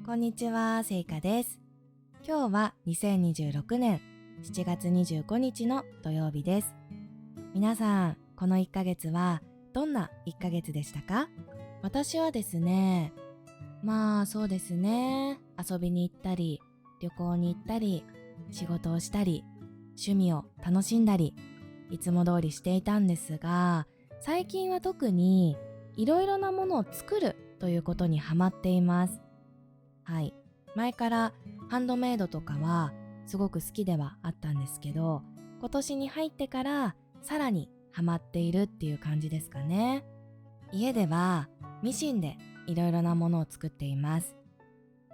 こんにちは、せいかです。今日は2026年7月25日の土曜日です。皆さん、この1ヶ月はどんな1ヶ月でしたか？私はですね、そうですね、遊びに行ったり、旅行に行ったり、仕事をしたり、趣味を楽しんだり、いつも通りしていたんですが、最近は特にいろいろなものを作るということにハマっています。はい。前からハンドメイドとかはすごく好きではあったんですけど、今年に入ってからさらにハマっているっていう感じですかね。家ではミシンでいろいろなものを作っています。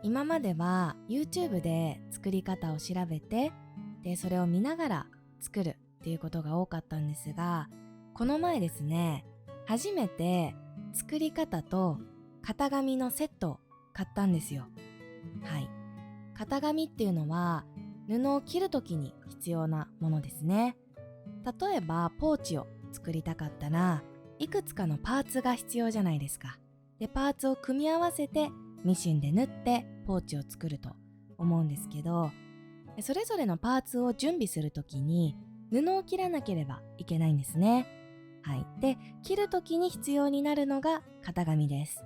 今までは YouTube で作り方を調べて、で、それを見ながら作るっていうことが多かったんですが、この前ですね、初めて作り方と型紙のセットを買ったんですよ。はい。型紙っていうのは布を切るときに必要なものですね。例えばポーチを作りたかったらいくつかのパーツが必要じゃないですか。で、パーツを組み合わせてミシンで縫ってポーチを作ると思うんですけど、それぞれのパーツを準備するときに布を切らなければいけないんですね。はい。で、切るときに必要になるのが型紙です。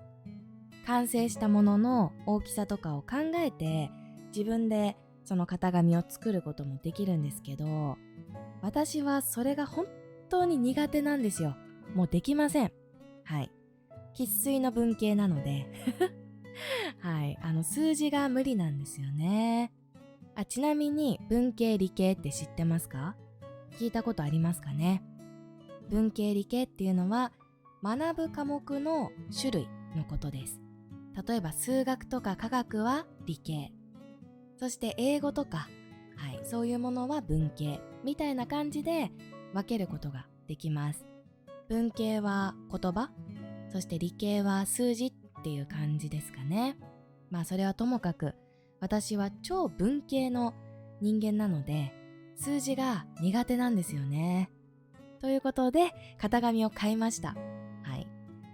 完成したものの大きさとかを考えて自分でその型紙を作ることもできるんですけど、私はそれが本当に苦手なんですよ。もうできません。はい。生粋の文系なのではい。数字が無理なんですよね。ちなみに文系理系って知ってますか？聞いたことありますかね？文系理系っていうのは学ぶ科目の種類のことです。例えば数学とか科学は理系、そして英語とか、はい、そういうものは文系みたいな感じで分けることができます。文系は言葉、そして理系は数字っていう感じですかね。それはともかく私は超文系の人間なので数字が苦手なんですよね。ということで型紙を買いました。はい。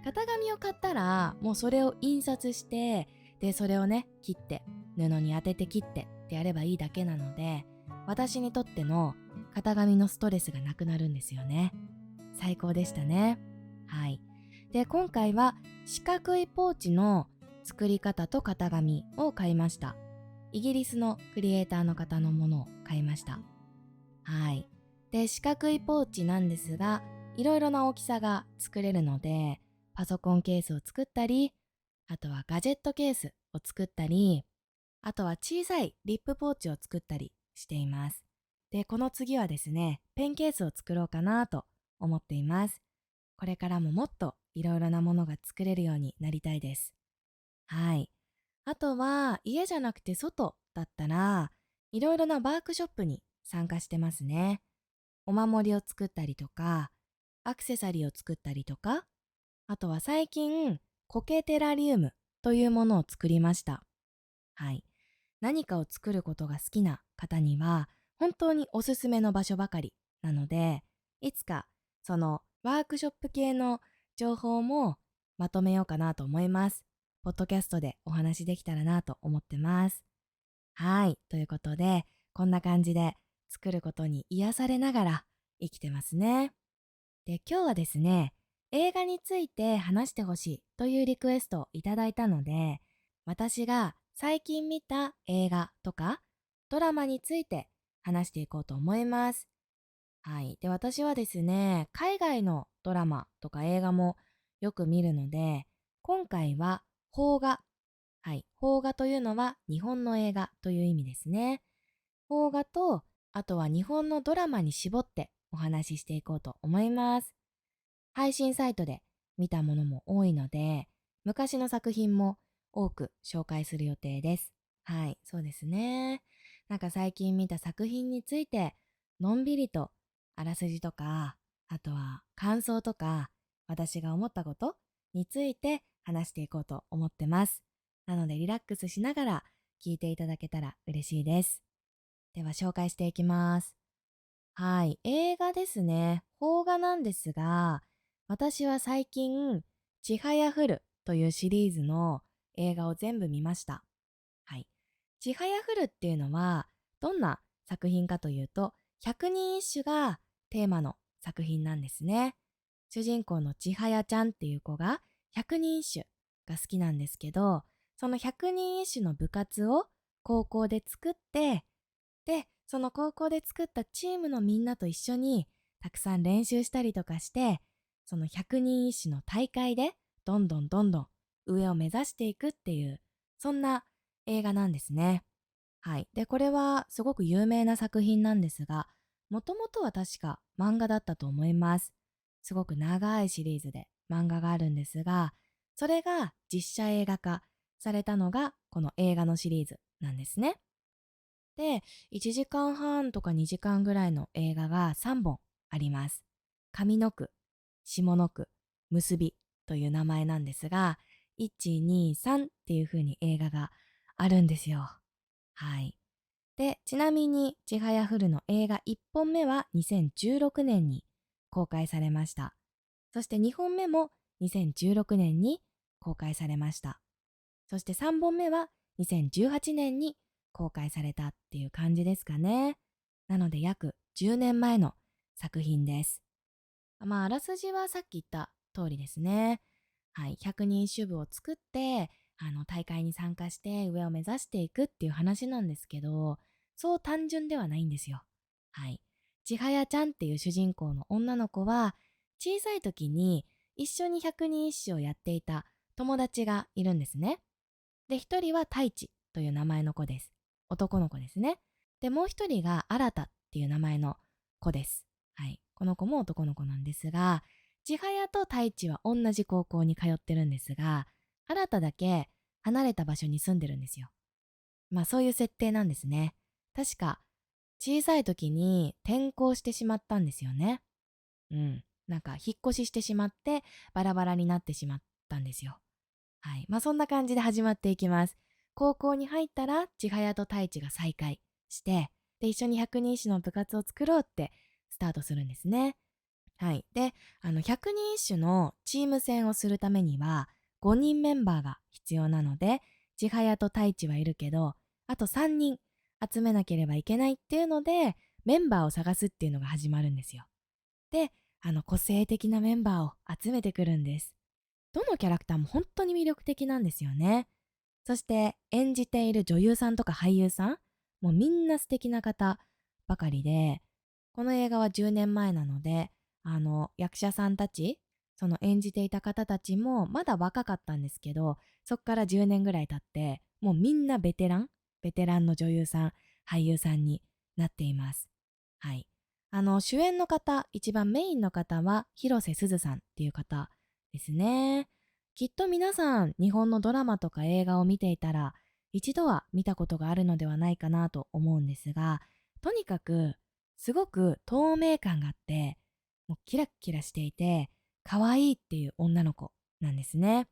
型紙を買ったらもうそれを印刷して、でそれをね切って布に当てて切ってってやればいいだけなので、私にとっての型紙のストレスがなくなるんですよね。最高でしたね。はい。で、今回は四角いポーチの作り方と型紙を買いました。イギリスのクリエイターの方のものを買いました。はい。で、四角いポーチなんですが、いろいろな大きさが作れるので、パソコンケースを作ったり、あとはガジェットケースを作ったり、あとは小さいリップポーチを作ったりしています。で、この次はですね、ペンケースを作ろうかなと思っています。これからももっといろいろなものが作れるようになりたいです。はい。あとは、家じゃなくて外だったら、いろいろなワークショップに参加してますね。お守りを作ったりとか、アクセサリーを作ったりとか、あとは最近、苔テラリウムというものを作りました。はい。何かを作ることが好きな方には、本当におすすめの場所ばかりなので、いつかそのワークショップ系の情報もまとめようかなと思います。ポッドキャストでお話できたらなと思ってます。はい。ということで、こんな感じで作ることに癒されながら生きてますね。で、今日はですね、映画について話してほしいというリクエストをいただいたので、私が最近見た映画とかドラマについて話していこうと思います。はい。で、私はですね、海外のドラマとか映画もよく見るので、今回は邦画。はい。邦画というのは日本の映画という意味ですね。邦画と、あとは日本のドラマに絞ってお話ししていこうと思います。配信サイトで見たものも多いので、昔の作品も多く紹介する予定です。はい、そうですね。なんか最近見た作品について、のんびりとあらすじとか、あとは感想とか、私が思ったことについて話していこうと思ってます。なのでリラックスしながら聞いていただけたら嬉しいです。では紹介していきます。はい、映画ですね。邦画なんですが、私は最近、ちはやふるというシリーズの映画を全部見ました。ちはやふるっていうのはどんな作品かというと、百人一首がテーマの作品なんですね。主人公のちはやちゃんっていう子が百人一首が好きなんですけど、その百人一首の部活を高校で作って、で、その高校で作ったチームのみんなと一緒にたくさん練習したりとかして、その百人一首の大会でどんどんどんどん上を目指していくっていう、そんな映画なんですね。はい。で、これはすごく有名な作品なんですが、もともとは確か漫画だったと思います。すごく長いシリーズで漫画があるんですが、それが実写映画化されたのがこの映画のシリーズなんですね。で、1時間半とか2時間ぐらいの映画が3本あります。上の句、下の句、結びという名前なんですが、1、2、3っていう風に映画があるんですよ。はい。で、ちなみに、ちはやふるの映画1本目は2016年に公開されました。そして2本目も2016年に公開されました。そして3本目は2018年に公開されたっていう感じですかね。なので約10年前の作品です。まあ、あらすじはさっき言った通りですね。はい、100人一首部を作って、大会に参加して上を目指していくっていう話なんですけど、そう単純ではないんですよ。はい。ちはやちゃんっていう主人公の女の子は、小さい時に一緒に100人一首をやっていた友達がいるんですね。で、一人は太一という名前の子です。男の子ですね。で、もう一人が新たっていう名前の子です。はい。この子も男の子なんですが、千早と太一は同じ高校に通ってるんですが、新ただけ離れた場所に住んでるんですよ。まあそういう設定なんですね。確か、小さい時に転校してしまったんですよね。うん。なんか引っ越ししてしまってバラバラになってしまったんですよ。はい。まあそんな感じで始まっていきます。高校に入ったら千早と太一が再会して、で、一緒に百人一首の部活を作ろうってスタートするんですね。はい。で、百人一首のチーム戦をするためには5人メンバーが必要なので、千早と太一はいるけど、あと3人集めなければいけないっていうので、メンバーを探すっていうのが始まるんですよ。で、個性的なメンバーを集めてくるんです。どのキャラクターも本当に魅力的なんですよね。そして演じている女優さんとか俳優さん、もうみんな素敵な方ばかりで、この映画は10年前なので、役者さんたち、その演じていた方たちもまだ若かったんですけど、そっから10年ぐらい経って、もうみんなベテランの女優さん、俳優さんになっています。はい。主演の方、一番メインの方は広瀬すずさんっていう方ですね。きっと皆さん日本のドラマとか映画を見ていたら一度は見たことがあるのではないかなと思うんですが、とにかくすごく透明感があって、もうキラッキラしていて可愛いっていう女の子なんですね。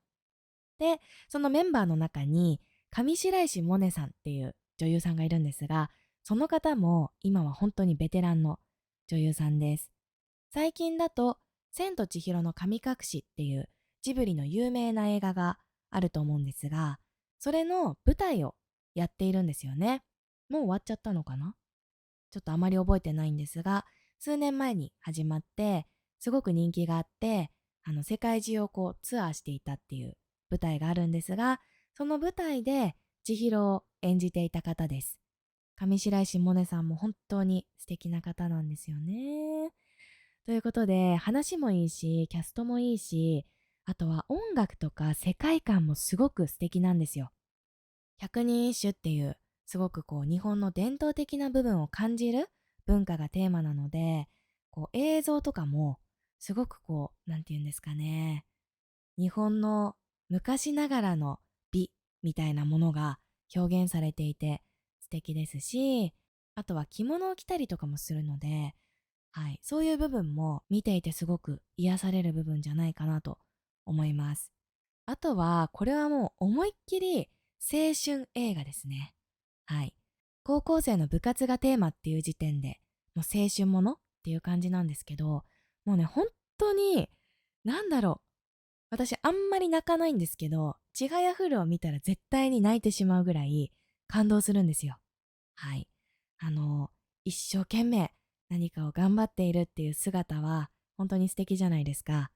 で、そのメンバーの中に上白石萌音さんっていう女優さんがいるんですが、その方も今は本当にベテランの女優さんです。最近だと千と千尋の神隠しっていうジブリの有名な映画があると思うんですが、それの舞台をやっているんですよね。もう終わっちゃったのかな、ちょっとあまり覚えてないんですが、数年前に始まって、すごく人気があって、世界中をこうツアーしていたっていう舞台があるんですが、その舞台で千尋を演じていた方です。上白石萌音さんも本当に素敵な方なんですよね。ということで、話もいいし、キャストもいいし、あとは音楽とか世界観もすごく素敵なんですよ。百人一首っていうすごくこう日本の伝統的な部分を感じる文化がテーマなので、こう映像とかもすごくこうなんて言うんですかね、日本の昔ながらの美みたいなものが表現されていて素敵ですし、あとは着物を着たりとかもするので、はい、そういう部分も見ていてすごく癒される部分じゃないかなと思います。あとは、これはもう思いっきり青春映画ですね。はい。高校生の部活がテーマっていう時点で、もう青春ものっていう感じなんですけど、もうね、本当に、なんだろう。私あんまり泣かないんですけど、ちはやふるを見たら絶対に泣いてしまうぐらい感動するんですよ。はい。あの、一生懸命何かを頑張っているっていう姿は本当に素敵じゃないですか。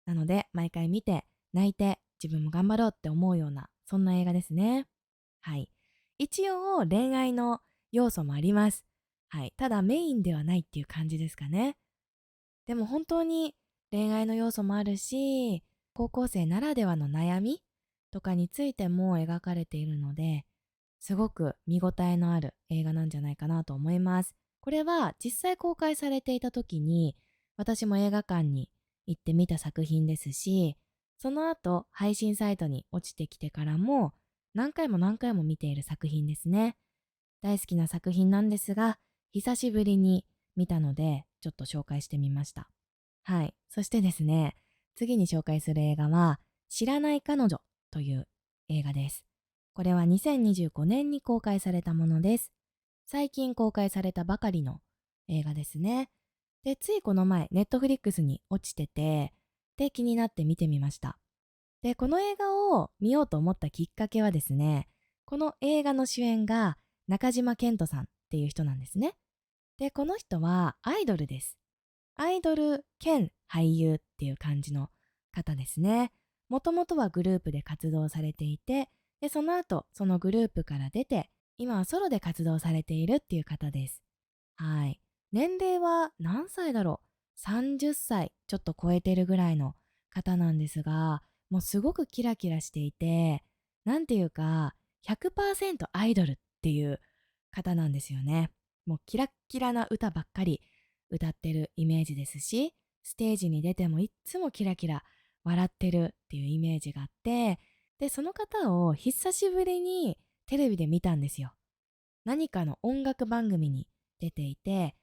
なので、毎回見て、泣いて、自分も頑張ろうって思うような、そんな映画ですね。はい。一応、恋愛の要素もあります。はい。ただ、メインではないっていう感じですかね。でも本当に恋愛の要素もあるし、高校生ならではの悩みとかについても描かれているので、すごく見応えのある映画なんじゃないかなと思います。これは実際公開されていた時に、私も映画館に行って見た作品ですし、その後配信サイトに落ちてきてからも何回も何回も見ている作品ですね。大好きな作品なんですが、久しぶりに見たので、ちょっと紹介してみました。はい。そしてですね、次に紹介する映画は、知らない彼女という映画です。これは2025年に公開されたものです。最近公開されたばかりの映画ですね。で、ついこの前、ネットフリックスに落ちてて、で、気になって見てみました。で、この映画を見ようと思ったきっかけはですね、この映画の主演が中島健人さんっていう人なんですね。で、この人はアイドルです。アイドル兼俳優っていう感じの方ですね。もともとはグループで活動されていて、で、その後、そのグループから出て、今はソロで活動されているっていう方です。はい。年齢は何歳だろう？ 30 歳ちょっと超えてるぐらいの方なんですが、もうすごくキラキラしていて、なんていうか、100% アイドルっていう方なんですよね。もうキラッキラな歌ばっかり歌ってるイメージですし、ステージに出てもいっつもキラキラ笑ってるっていうイメージがあって、で、その方を久しぶりにテレビで見たんですよ。何かの音楽番組に出ていて、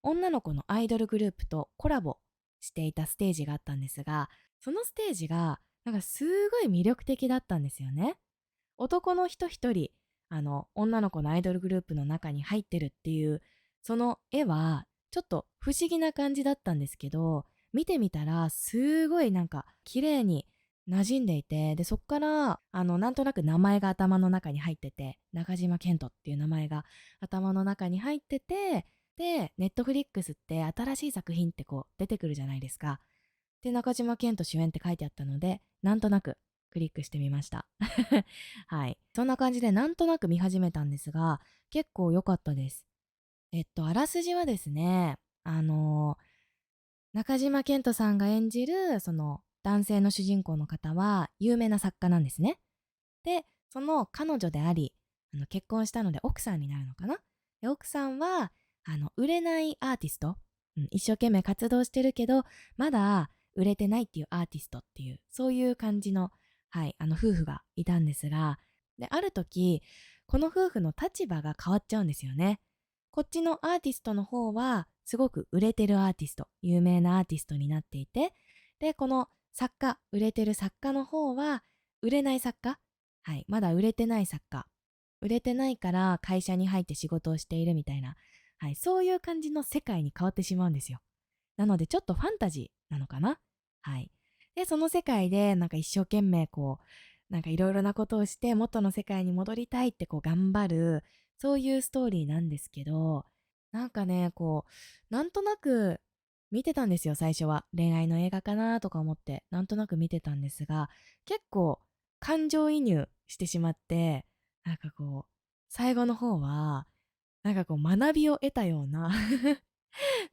女の子のアイドルグループとコラボしていたステージがあったんですが、そのステージがなんかすごい魅力的だったんですよね。男の人一人、女の子のアイドルグループの中に入ってるっていう、その絵は、ちょっと不思議な感じだったんですけど、見てみたら、すごいなんか、綺麗に馴染んでいて、で、そっから、なんとなく名前が頭の中に入ってて、中島健人っていう名前が頭の中に入ってて、で、ネットフリックスって新しい作品ってこう出てくるじゃないですか。で、中島健人主演って書いてあったので、なんとなくクリックしてみました。はい。そんな感じでなんとなく見始めたんですが、結構良かったです。あらすじはですね、中島健人さんが演じる、その男性の主人公の方は有名な作家なんですね。で、その彼女であり、結婚したので奥さんになるのかな。で、奥さんは、売れないアーティスト、一生懸命活動してるけど、まだ売れてないっていうアーティストっていう、そういう感じの、はい、夫婦がいたんですが、で、ある時、この夫婦の立場が変わっちゃうんですよね。こっちのアーティストの方は、すごく売れてるアーティスト、有名なアーティストになっていて、で、この作家、売れてる作家の方は、売れない作家、はい、まだ売れてない作家、売れてないから会社に入って仕事をしているみたいな、はい、そういう感じの世界に変わってしまうんですよ。なのでちょっとファンタジーなのかな。はい。で、その世界でなんか一生懸命こう、なんかいろいろなことをして元の世界に戻りたいってこう頑張る、そういうストーリーなんですけど、なんかね、こう、なんとなく見てたんですよ、最初は。恋愛の映画かなとか思って、なんとなく見てたんですが、結構感情移入してしまって、なんかこう、最後の方は、なんかこう学びを得たような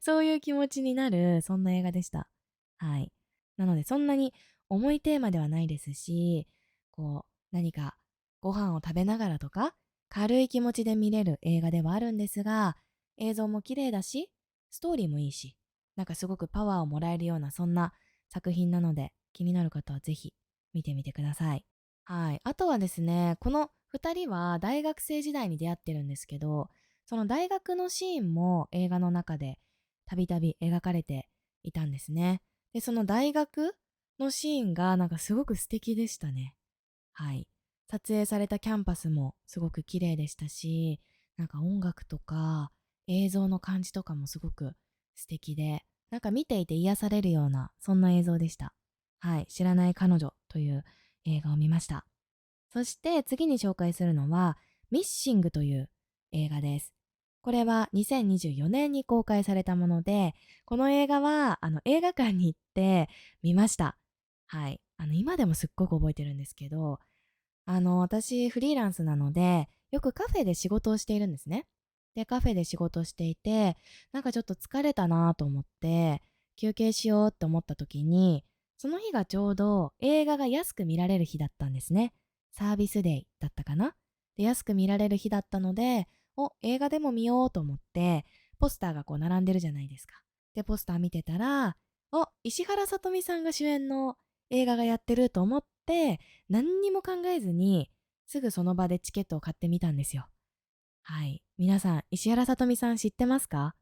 そういう気持ちになる、そんな映画でした。はい。なので、そんなに重いテーマではないですし、こう、何かご飯を食べながらとか、軽い気持ちで見れる映画ではあるんですが、映像も綺麗だし、ストーリーもいいし、なんかすごくパワーをもらえるような、そんな作品なので、気になる方はぜひ見てみてください。はい。あとはですね、この2人は大学生時代に出会ってるんですけど、その大学のシーンも映画の中でたびたび描かれていたんですね。で、その大学のシーンがなんかすごく素敵でしたね。はい。撮影されたキャンパスもすごく綺麗でしたし、なんか音楽とか映像の感じとかもすごく素敵で、なんか見ていて癒されるような、そんな映像でした。はい。知らない彼女という映画を見ました。そして次に紹介するのは、ミッシングという映画です。これは2024年に公開されたもので、この映画は映画館に行って見ました。はい。今でもすっごく覚えてるんですけど、私フリーランスなので、よくカフェで仕事をしているんですね。で、カフェで仕事をしていて、なんかちょっと疲れたなと思って、休憩しようって思った時に、その日がちょうど映画が安く見られる日だったんですね。サービスデイだったかな。で、安く見られる日だったので、映画でも見ようと思って、ポスターがこう並んでるじゃないですか。で、ポスター見てたら、石原さとみさんが主演の映画がやってると思って、何にも考えずに、すぐその場でチケットを買ってみたんですよ。はい。皆さん、石原さとみさん知ってますか？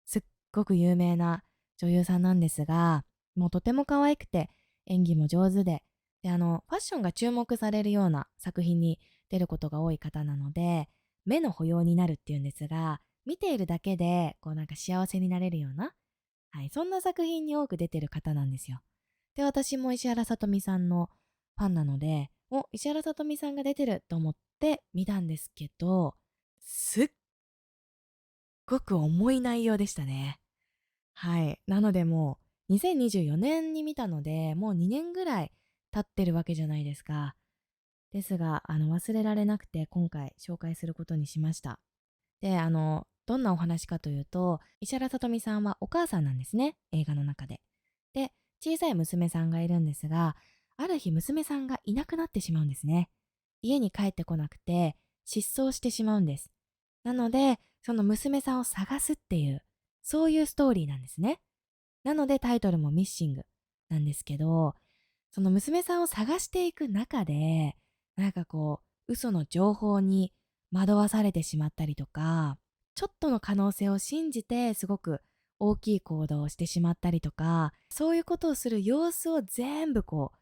すっごく有名な女優さんなんですが、もうとても可愛くて、演技も上手で、ファッションが注目されるような作品に出ることが多い方なので、目の保養になるっていうんですが、見ているだけで、こうなんか幸せになれるような、はい、そんな作品に多く出てる方なんですよ。で、私も石原さとみさんのファンなので、石原さとみさんが出てると思って見たんですけど、すっごく重い内容でしたね。はい。なのでもう、2024年に見たので、もう2年ぐらい経ってるわけじゃないですか。ですが、忘れられなくて今回紹介することにしました。で、どんなお話かというと、石原さとみさんはお母さんなんですね、映画の中で。で、小さい娘さんがいるんですが、ある日娘さんがいなくなってしまうんですね。家に帰ってこなくて、失踪してしまうんです。なので、その娘さんを探すっていう、そういうストーリーなんですね。なのでタイトルもミッシングなんですけど、その娘さんを探していく中で、なんかこう、嘘の情報に惑わされてしまったりとか、ちょっとの可能性を信じてすごく大きい行動をしてしまったりとか、そういうことをする様子を全部こう、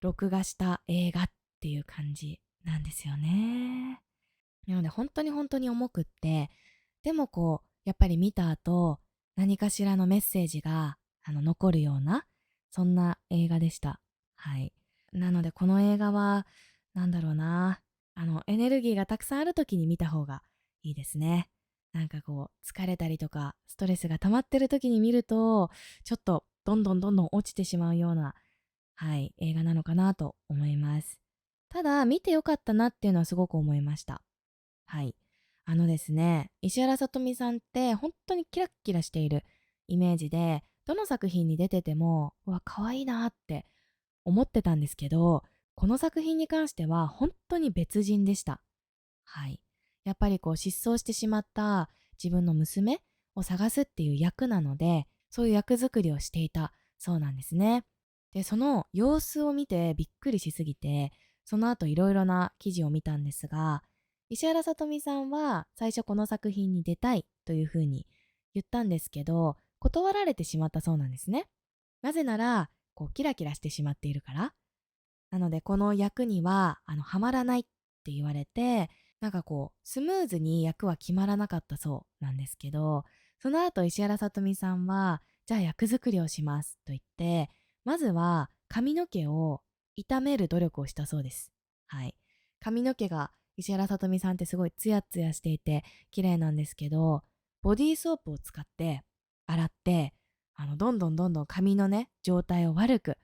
録画した映画っていう感じなんですよね。なので本当に本当に重くって、でもこう、やっぱり見た後、何かしらのメッセージが残るような、そんな映画でした。はい。なのでこの映画は、なんだろうな、エネルギーがたくさんある時に見た方がいいですね。なんかこう、疲れたりとか、ストレスが溜まってる時に見ると、ちょっとどんどんどんどん落ちてしまうような、はい、映画なのかなと思います。ただ、見てよかったなっていうのはすごく思いました。はい。ですね、石原さとみさんって本当にキラッキラしているイメージで、どの作品に出てても、うわ、可愛いなって思ってたんですけど、この作品に関しては本当に別人でした。はい。やっぱりこう失踪してしまった自分の娘を探すっていう役なので、そういう役作りをしていたそうなんですね。で、その様子を見てびっくりしすぎて、その後いろいろな記事を見たんですが、石原さとみさんは最初この作品に出たいというふうに言ったんですけど、断られてしまったそうなんですね。なぜなら、こうキラキラしてしまっているから。なのでこの役にははまらないって言われて、なんかこうスムーズに役は決まらなかったそうなんですけど、その後石原さとみさんはじゃあ役作りをしますと言って、まずは髪の毛を傷める努力をしたそうです。はい。髪の毛が石原さとみさんってすごいツヤツヤしていて綺麗なんですけど、ボディーソープを使って洗って、どんどんどんどん髪のね状態を悪く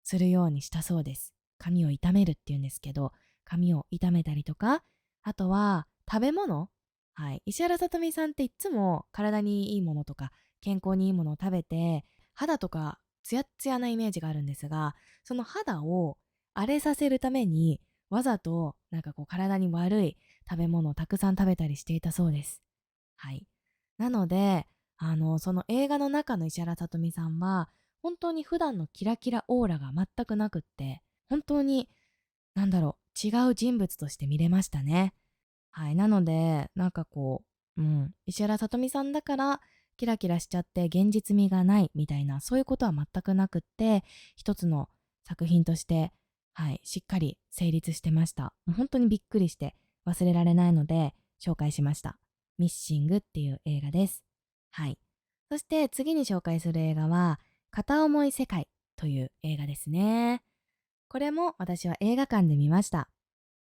するようにしたそうです。髪を傷めるっていうんですけど、髪を傷めたりとか、あとは食べ物、はい。石原さとみさんっていつも体にいいものとか健康にいいものを食べて、肌とかツヤッツヤなイメージがあるんですが、その肌を荒れさせるためにわざとなんかこう体に悪い食べ物をたくさん食べたりしていたそうです。はい。なので、その映画の中の石原さとみさんは、本当に普段のキラキラオーラが全くなくって、本当に、なんだろう、違う人物として見れましたね。はい。なので、なんかこう、石原さとみさんだから、キラキラしちゃって現実味がないみたいな、そういうことは全くなくって、一つの作品として、はい、しっかり成立してました。もう本当にびっくりして忘れられないので、紹介しました。ミッシングっていう映画です。はい。そして次に紹介する映画は、片思い世界という映画ですね。これも私は映画館で見ました。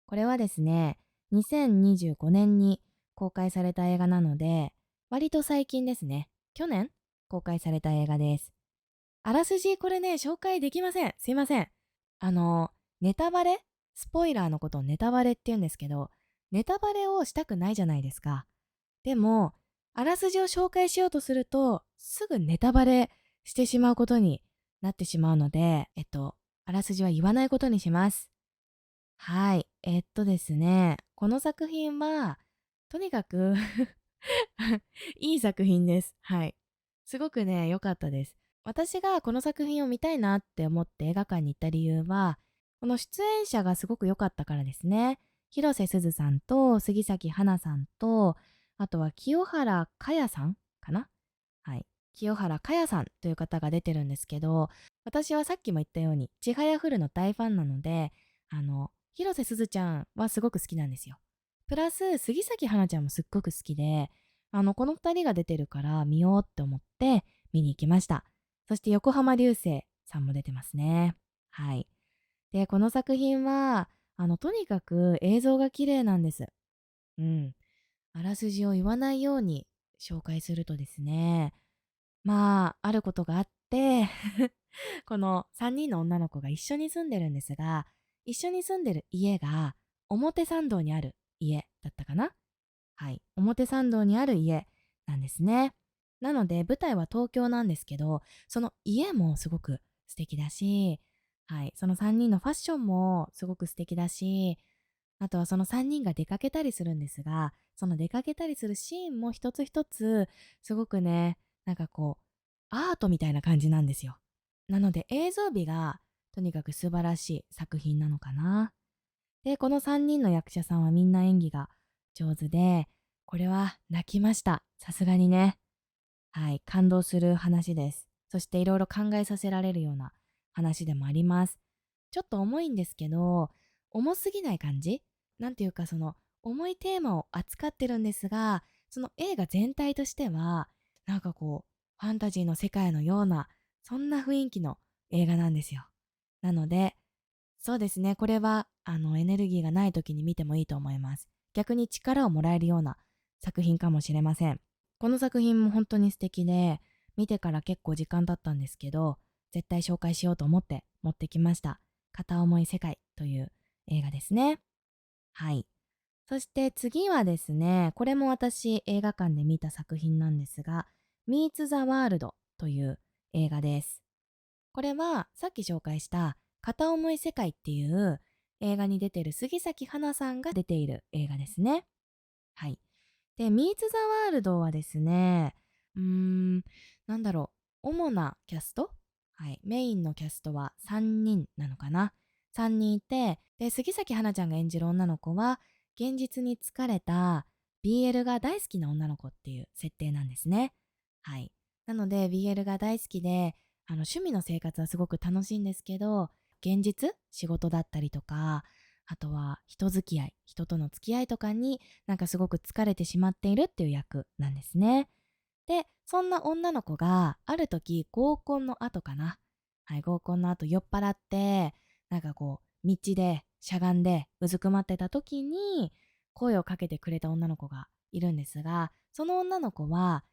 これはですね、2025年に公開された映画なので、割と最近ですね。去年公開された映画です。あらすじこれね、紹介できません。すいません。あの、ネタバレスポイラーのことをネタバレって言うんですけど、ネタバレをしたくないじゃないですか。でも、あらすじを紹介しようとすると、すぐネタバレしてしまうことになってしまうので、あらすじは言わないことにします。はい。ですね、この作品は、とにかくいい作品です。はい。すごくね、良かったです。私がこの作品を見たいなって思って映画館に行った理由は、この出演者がすごく良かったからですね。広瀬すずさんと杉咲花さんと、あとは清原果耶さんかな。はい。清原果耶さんという方が出てるんですけど、私はさっきも言ったように、ちはやふるの大ファンなので、広瀬すずちゃんはすごく好きなんですよ。プラス、杉咲花ちゃんもすっごく好きで、この二人が出てるから見ようって思って見に行きました。そして横浜流星さんも出てますね。はい。で、この作品は、とにかく映像が綺麗なんです。うん。あらすじを言わないように紹介するとですね、まあ、あることがあってこの3人の女の子が一緒に住んでるんですが、一緒に住んでる家が表参道にある家だったかな。はい。表参道にある家なんですね。なので、舞台は東京なんですけど、その家もすごく素敵だし、はい。その3人のファッションもすごく素敵だし、あとはその3人が出かけたりするんですが、その出かけたりするシーンも一つ一つ、すごくね、なんかこう、アートみたいな感じなんですよ。なので映像美がとにかく素晴らしい作品なのかな。で、この3人の役者さんはみんな演技が上手で、これは泣きました。さすがにね。はい、感動する話です。そしていろいろ考えさせられるような話でもあります。ちょっと重いんですけど、重すぎない感じなんていうかその重いテーマを扱ってるんですが、その映画全体としては、なんかこう、ファンタジーの世界のような、そんな雰囲気の映画なんですよ。なので、そうですね、これはエネルギーがない時に見てもいいと思います。逆に力をもらえるような作品かもしれません。この作品も本当に素敵で、見てから結構時間経ったんですけど、絶対紹介しようと思って持ってきました。片思い世界という映画ですね。はい。そして次はですね、これも私映画館で見た作品なんですが、Meets the World という映画です。これはさっき紹介した片思い世界っていう映画に出てる杉咲花さんが出ている映画ですね。はい。で、Meets the World はですね、うーん、なんだろ主なキャストはい。メインのキャストは3人なのかな。3人いて、で、杉咲花ちゃんが演じる女の子は、現実に疲れた BL が大好きな女の子っていう設定なんですね。はい。なので、BL が大好きで、趣味の生活はすごく楽しいんですけど、現実仕事だったりとか、あとは人付き合い、人との付き合いとかになんかすごく疲れてしまっているっていう役なんですね。で、そんな女の子がある時合コンの後かな。はい、合コンの後酔っ払って、なんかこう、道でしゃがんでうずくまってた時に声をかけてくれた女の子がいるんですが、その女の子は、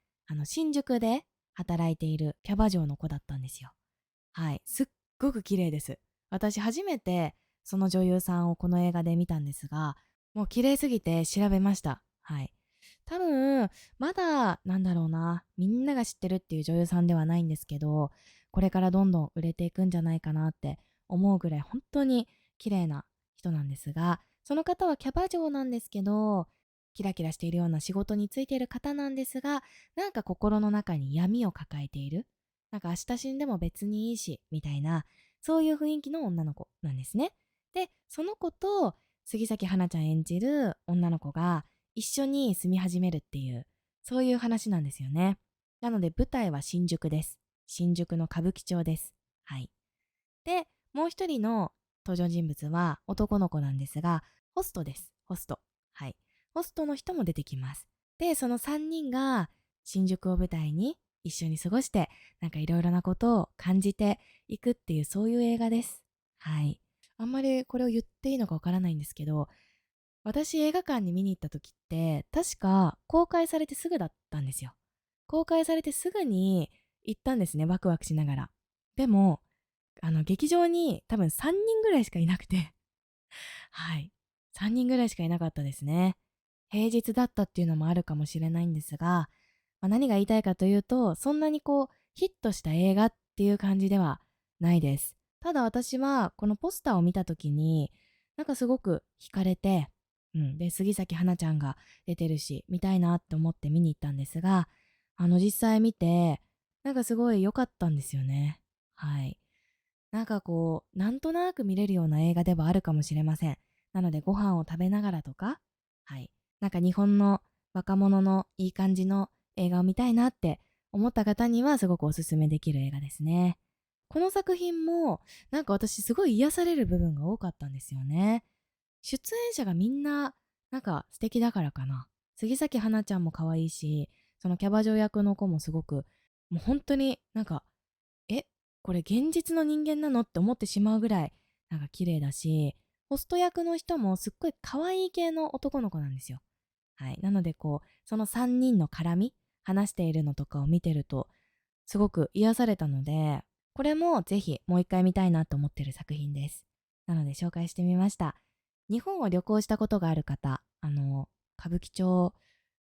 新宿で働いているキャバ嬢の子だったんですよ。はい、すっごく綺麗です。私初めてその女優さんをこの映画で見たんですが、もう綺麗すぎて調べました。はい。多分、まだ、なんだろうな、みんなが知ってるっていう女優さんではないんですけど、これからどんどん売れていくんじゃないかなって思うぐらい本当に綺麗な人なんですが、その方はキャバ嬢なんですけど、キラキラしているような仕事についている方なんですが、なんか心の中に闇を抱えている。なんか明日死んでも別にいいし、みたいな、そういう雰囲気の女の子なんですね。で、その子と杉咲花ちゃん演じる女の子が一緒に住み始めるっていう、そういう話なんですよね。なので舞台は新宿です。新宿の歌舞伎町です。はい。で、もう一人の登場人物は男の子なんですが、ホストです。ホスト。はい。ホストの人も出てきます。で、その3人が新宿を舞台に一緒に過ごして、なんかいろいろなことを感じていくっていう、そういう映画です。はい。あんまりこれを言っていいのかわからないんですけど、私映画館に見に行った時って確か公開されてすぐだったんですよ。公開されてすぐに行ったんですね、ワクワクしながら。でも劇場に多分3人ぐらいしかいなくてはい、3人ぐらいしかいなかったですね。平日だったっていうのもあるかもしれないんですが、何が言いたいかというと、そんなにヒットした映画っていう感じではないです。ただ私はこのポスターを見た時になんかすごく惹かれて、で杉咲花ちゃんが出てるし見たいなって思って見に行ったんですが、実際見てなんかすごい良かったんですよね。はい。なんかなんとなく見れるような映画ではあるかもしれません。なのでご飯を食べながらとか、はい。なんか日本の若者のいい感じの映画を見たいなって思った方にはすごくおすすめできる映画ですね。この作品もなんか私すごい癒される部分が多かったんですよね。出演者がみんななんか素敵だからかな。杉咲花ちゃんも可愛いし、そのキャバ嬢役の子もすごく、もう本当になんか、え、これ現実の人間なのって思ってしまうぐらいなんか綺麗だし、ホスト役の人もすっごい可愛い系の男の子なんですよ。はい。なのでその3人の絡み、話しているのとかを見てると、すごく癒されたので、これもぜひもう一回見たいなと思ってる作品です。なので紹介してみました。日本を旅行したことがある方、歌舞伎町、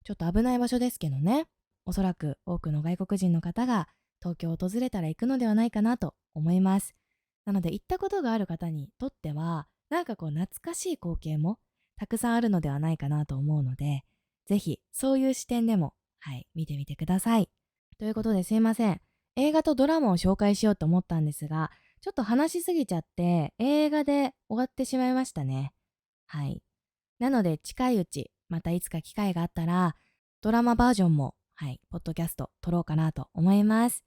ちょっと危ない場所ですけどね、おそらく多くの外国人の方が東京を訪れたら行くのではないかなと思います。なので行ったことがある方にとっては、なんか懐かしい光景もたくさんあるのではないかなと思うので、ぜひそういう視点でも、はい、見てみてください。ということですいません。映画とドラマを紹介しようと思ったんですが、ちょっと話しすぎちゃって映画で終わってしまいましたね。はい。なので近いうち、またいつか機会があったら、ドラマバージョンも、はい、ポッドキャスト撮ろうかなと思います。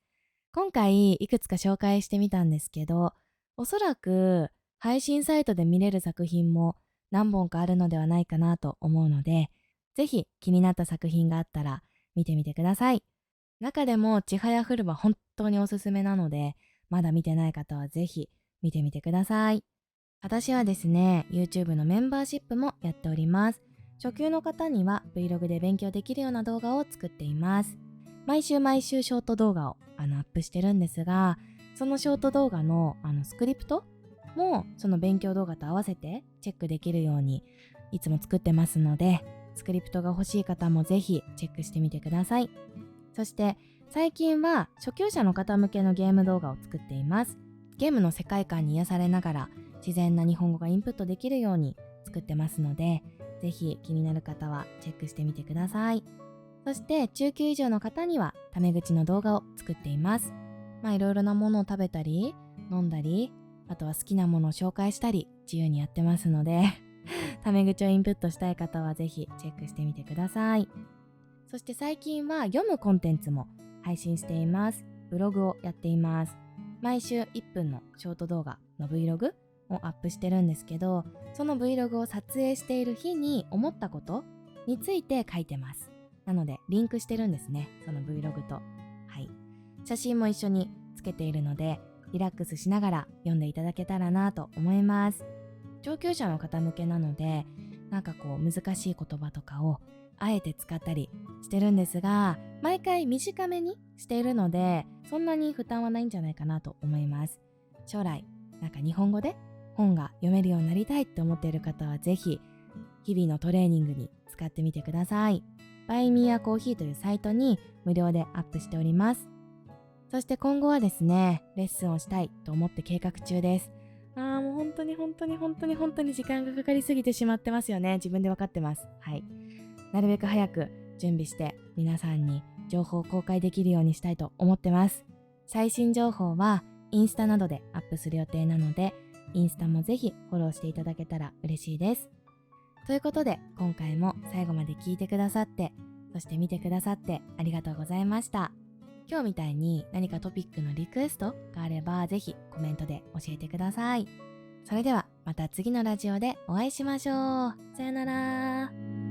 今回いくつか紹介してみたんですけど、おそらく配信サイトで見れる作品も何本かあるのではないかなと思うので、ぜひ気になった作品があったら見てみてください。中でもちはやふるは本当におすすめなので、まだ見てない方はぜひ見てみてください。私はですね、YouTube のメンバーシップもやっております。初級の方には Vlog で勉強できるような動画を作っています。毎週毎週ショート動画をアップしてるんですが、そのショート動画のスクリプトもその勉強動画と合わせてチェックできるようにいつも作ってますので、スクリプトが欲しい方もぜひチェックしてみてください。そして最近は初級者の方向けのゲーム動画を作っています。ゲームの世界観に癒されながら自然な日本語がインプットできるように作ってますので、ぜひ気になる方はチェックしてみてください。そして中級以上の方にはタメ口の動画を作っています。いろいろなものを食べたり飲んだり、あとは好きなものを紹介したり自由にやってますのでタメ口をインプットしたい方はぜひチェックしてみてください。そして最近は読むコンテンツも配信しています。ブログをやっています。毎週1分のショート動画の Vlog をアップしてるんですけど、その Vlog を撮影している日に思ったことについて書いてます。なのでリンクしてるんですね、その Vlog と。はい。写真も一緒につけているので、リラックスしながら読んでいただけたらなと思います。上級者の方向けなので、なんか難しい言葉とかをあえて使ったりしてるんですが、毎回短めにしているので、そんなに負担はないんじゃないかなと思います。将来、なんか日本語で本が読めるようになりたいって思っている方はぜひ、日々のトレーニングに使ってみてください。バイミーアコーヒーというサイトに無料でアップしております。そして今後はですね、レッスンをしたいと思って計画中です。もう本当に時間がかかりすぎてしまってますよね。自分で分かってます。はい。なるべく早く準備して皆さんに情報を公開できるようにしたいと思ってます。最新情報はインスタなどでアップする予定なので、インスタもぜひフォローしていただけたら嬉しいです。ということで今回も最後まで聞いてくださって、そして見てくださってありがとうございました。今日みたいに何かトピックのリクエストがあればぜひコメントで教えてください。それではまた次のラジオでお会いしましょう。さよなら。